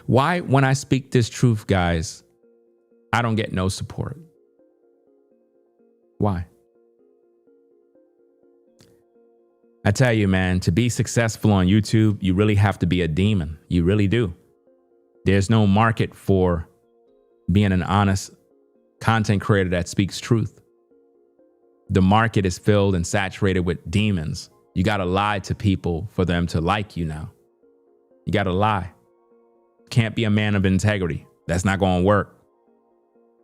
Why, when I speak this truth, guys, I don't get no support? Why? I tell you, man, to be successful on YouTube, you really have to be a demon. You really do. There's no market for being an honest content creator that speaks truth. The market is filled and saturated with demons. You got to lie to people for them to like you now. You got to lie. Can't be a man of integrity. That's not going to work.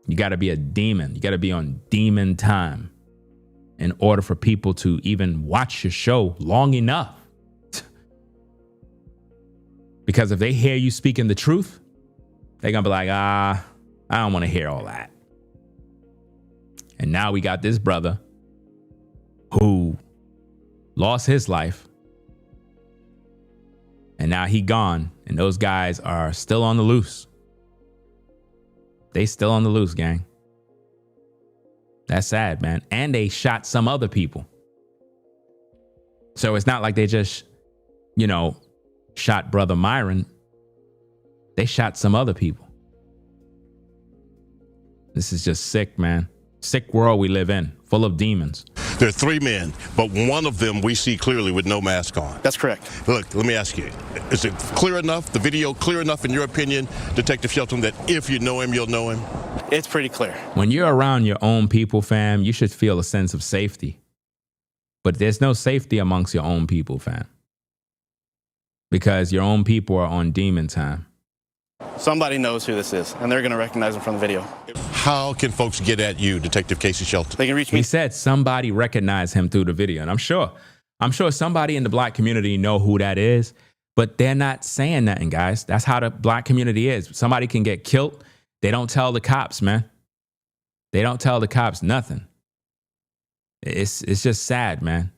You got to be a demon. You got to be on demon time in order for people to even watch your show long enough. Because if they hear you speaking the truth, they're going to be like, I don't want to hear all that. And now we got this brother who lost his life. And now he gone. And those guys are still on the loose. They still on the loose, gang. That's sad, man. And they shot some other people. So it's not like they just, shot Brother Myron. They shot some other people. This is just sick, man. Sick world we live in, full of demons. There are three men, but one of them we see clearly with no mask on. That's correct. Look, let me ask you, is it clear enough, the video clear enough in your opinion, Detective Shelton, that if you know him, you'll know him? It's pretty clear. When you're around your own people, fam, you should feel a sense of safety. But there's no safety amongst your own people, fam. Because your own people are on demon time. Somebody knows who this is, and they're going to recognize him from the video. How can folks get at you, Detective Casey Shelton? They can reach me. He said somebody recognized him through the video, and I'm sure somebody in the black community know who that is, but they're not saying nothing, guys. That's how the black community is. Somebody can get killed. They don't tell the cops, man. They don't tell the cops nothing. It's just sad, man.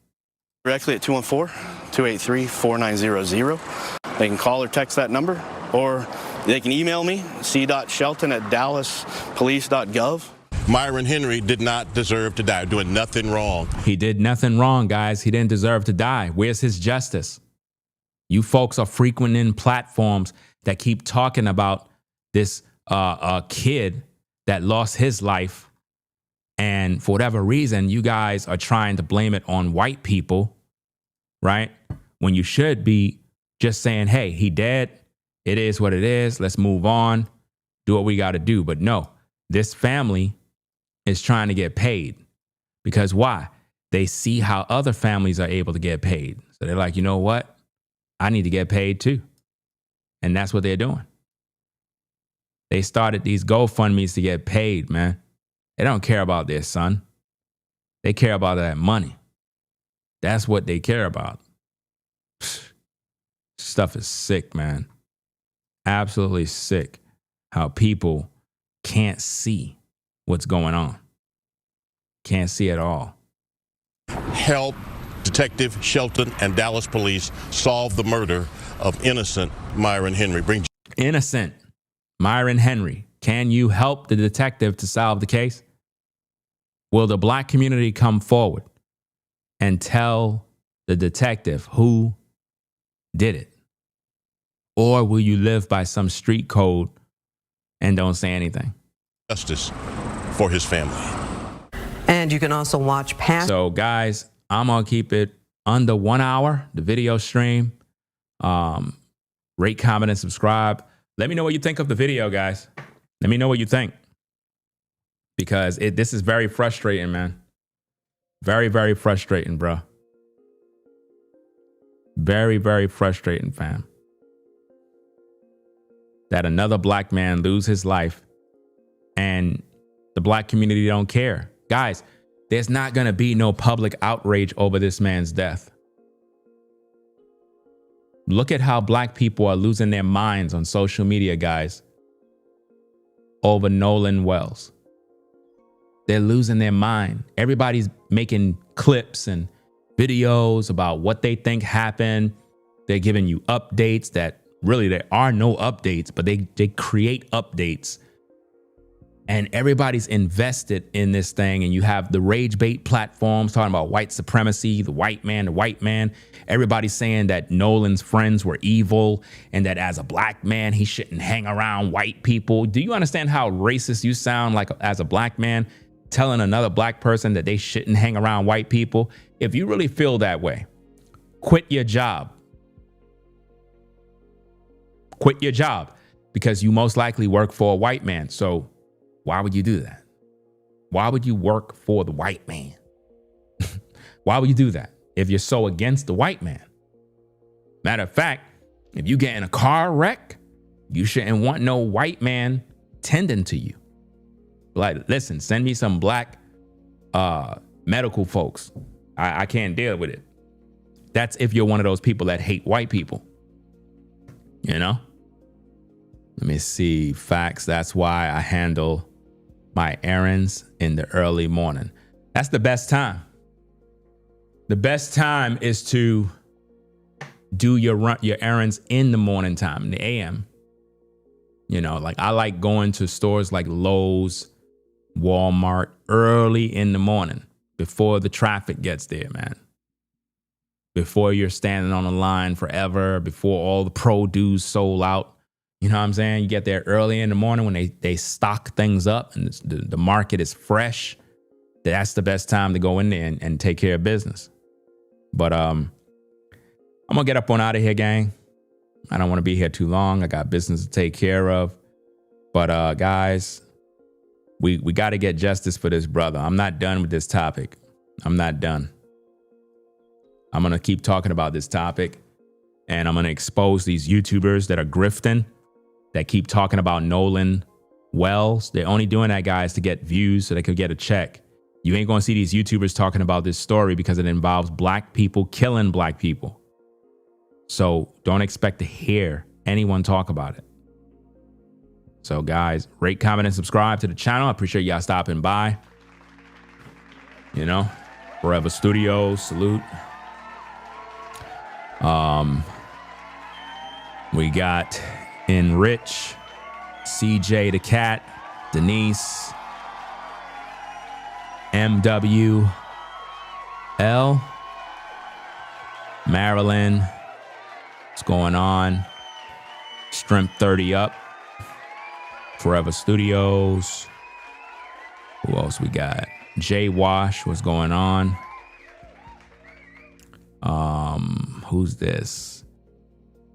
Directly at 214-283-4900. They can call or text that number, or they can email me, c.shelton@dallaspolice.gov. Myron Henry did not deserve to die, doing nothing wrong. He did nothing wrong, guys. He didn't deserve to die. Where's his justice? You folks are frequenting platforms that keep talking about this kid that lost his life. And for whatever reason, you guys are trying to blame it on white people, right? when you should be just saying, hey, he dead. It is what it is. Let's move on. Do what we got to do. But no, this family is trying to get paid. Because why? They see how other families are able to get paid. So they're like, you know what? I need to get paid too. And that's what they're doing. They started these GoFundMes to get paid, man. They don't care about their son. They care about that money. That's what they care about. Stuff is sick, man. Absolutely sick how people can't see what's going on. Can't see at all. Help Detective Shelton and Dallas police solve the murder of innocent Myron Henry. Innocent Myron Henry. Can you help the detective to solve the case? Will the black community come forward and tell the detective who did it? Or will you live by some street code and don't say anything? Justice for his family. And you can also watch past. So guys, I'm going to keep it under 1 hour, the video stream. Rate, comment, and subscribe. Let me know what you think of the video, guys. Let me know what you think. Because this is very frustrating, man. Very, very frustrating, bro. Very, very frustrating, fam. That another black man lose his life and the black community don't care. Guys, there's not going to be no public outrage over this man's death. Look at how black people are losing their minds on social media, guys, over Nolan Wells. They're losing their mind. Everybody's making clips and videos about what they think happened. They're giving you updates that really there are no updates, but they create updates. And everybody's invested in this thing. And you have the rage bait platforms talking about white supremacy, the white man. Everybody's saying that Nolan's friends were evil and that as a black man, he shouldn't hang around white people. Do you understand how racist you sound like as a black man telling another black person that they shouldn't hang around white people? If you really feel that way, quit your job. Quit your job because you most likely work for a white man. So why would you do that? Why would you work for the white man? Why would you do that if you're so against the white man? Matter of fact, if you get in a car wreck, you shouldn't want no white man tending to you. Like, listen, send me some black medical folks. I can't deal with it. That's if you're one of those people that hate white people. You know? Let me see. Facts. That's why I handle my errands in the early morning. That's the best time. The best time is to do your errands in the morning time, in the AM. You know, like I like going to stores like Lowe's, Walmart early in the morning before the traffic gets there, man. Before you're standing on the line forever, before all the produce sold out. You know what I'm saying? You get there early in the morning when they stock things up and the market is fresh. That's the best time to go in there and take care of business. But I'm going to get up on out of here, gang. I don't want to be here too long. I got business to take care of. But guys, we got to get justice for this brother. I'm not done with this topic. I'm not done. I'm going to keep talking about this topic. And I'm going to expose these YouTubers that are grifting, that keep talking about Nolan Wells. They're only doing that, guys, to get views so they could get a check. You ain't going to see these YouTubers talking about this story because it involves black people killing black people. So don't expect to hear anyone talk about it. So guys, rate, comment, and subscribe to the channel. I appreciate y'all stopping by. You know, Forever Studios, salute. We got Enrich, CJ the Cat, Denise, MWL, Marilyn, what's going on? Strength 30 Up, Forever Studios. Who else we got? Jay Wash, what's going on? Who's this?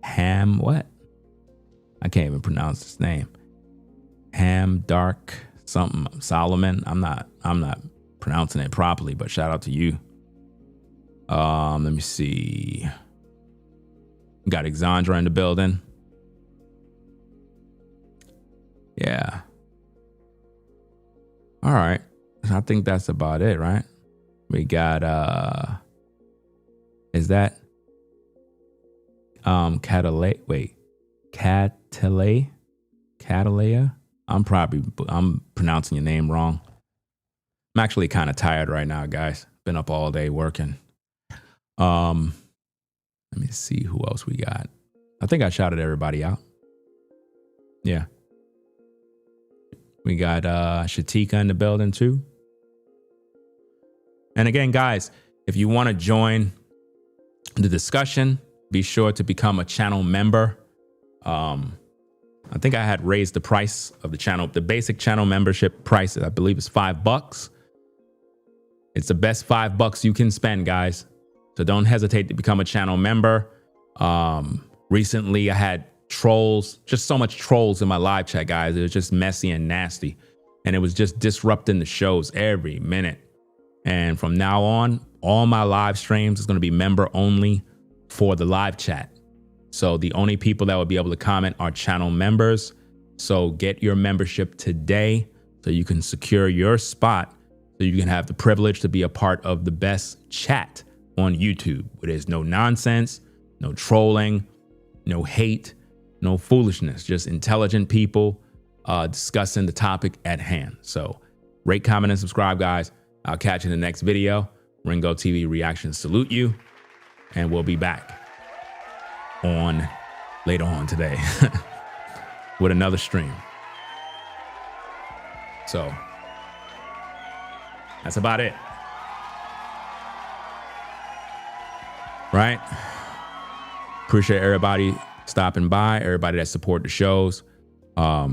Ham what? I can't even pronounce his name. Ham Dark something Solomon. I'm not pronouncing it properly, but shout out to you. Let me see. Got Exandra in the building. Yeah. All right. I think that's about it, right? We got is that Catalea? Wait. Catalea? I'm pronouncing your name wrong. I'm actually kind of tired right now, guys. Been up all day working. Let me see who else we got. I think I shouted everybody out. Yeah. We got Shatika in the building too. And again, guys, if you want to join the discussion, be sure to become a channel member. I think I had raised the price of the channel. The basic channel membership price, I believe, is $5. It's the best $5 you can spend, guys. So don't hesitate to become a channel member. Recently, I had trolls, just so much trolls in my live chat, guys. It was just messy and nasty. And it was just disrupting the shows every minute. And from now on, all my live streams is going to be member only for the live chat. So the only people that will be able to comment are channel members. So get your membership today so you can secure your spot, so you can have the privilege to be a part of the best chat on YouTube, where there's no nonsense, no trolling, no hate, no foolishness, just intelligent people discussing the topic at hand. So rate, comment, and subscribe, guys. I'll catch you in the next video. Ringo TV Reactions salute you, and we'll be back later on today with another stream. So that's about it. Right? Appreciate everybody stopping by, everybody that support the shows. I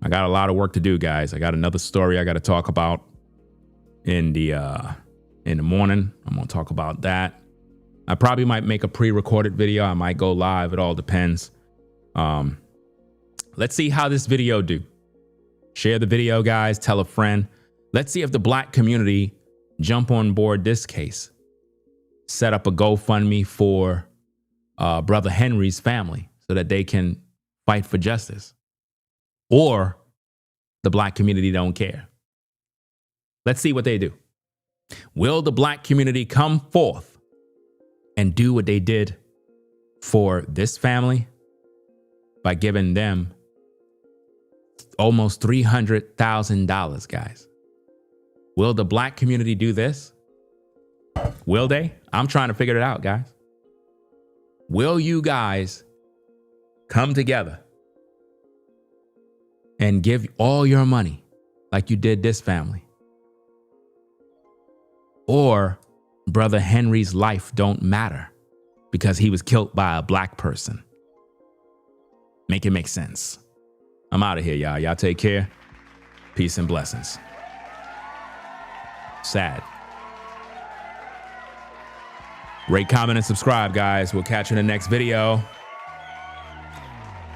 got a lot of work to do, guys. I got another story I got to talk about in the morning. I'm gonna talk about that. I probably might make a pre-recorded video. I might go live. It all depends. Let's see how this video do. Share the video, guys. Tell a friend. Let's see if the Black community jump on board this case. Set up a GoFundMe for Brother Henry's family so that they can fight for justice. Or the Black community don't care. Let's see what they do. Will the Black community come forth and do what they did for this family by giving them almost $300,000, guys? Will the Black community do this? Will they? I'm trying to figure it out, guys. Will you guys come together and give all your money like you did this family? Or Brother Henry's life don't matter because he was killed by a Black person? Make it make sense. I'm out of here, y'all. Y'all take care. Peace and blessings. Sad. Rate, comment, and subscribe, guys. We'll catch you in the next video.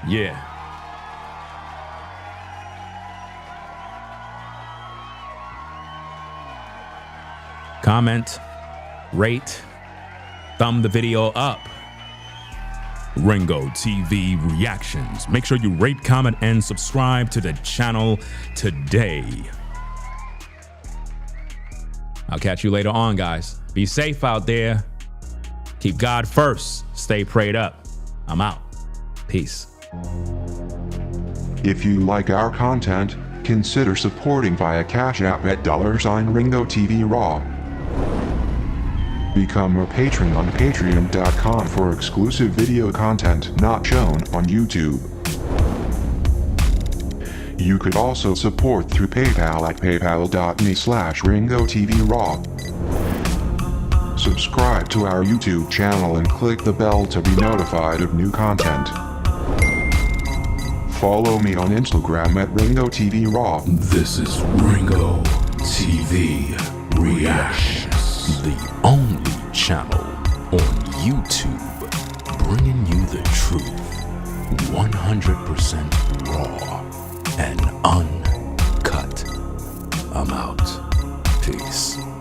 Yeah. Comment, rate, thumb the video up. Ringo TV Reactions. Make sure you rate, comment, and subscribe to the channel today. I'll catch you later on, guys. Be safe out there. Keep God first. Stay prayed up. I'm out. Peace. If you like our content, consider supporting via Cash App at $Ringo TV Raw. Become a patron on patreon.com for exclusive video content not shown on YouTube. You could also support through PayPal at paypal.me/Ringo TV Raw. Subscribe to our YouTube channel and click the bell to be notified of new content. Follow me on Instagram at Ringo TV Raw. This is Ringo TV Reactions, the only channel on YouTube, bringing you the truth, 100% raw and uncut. I'm out. Peace.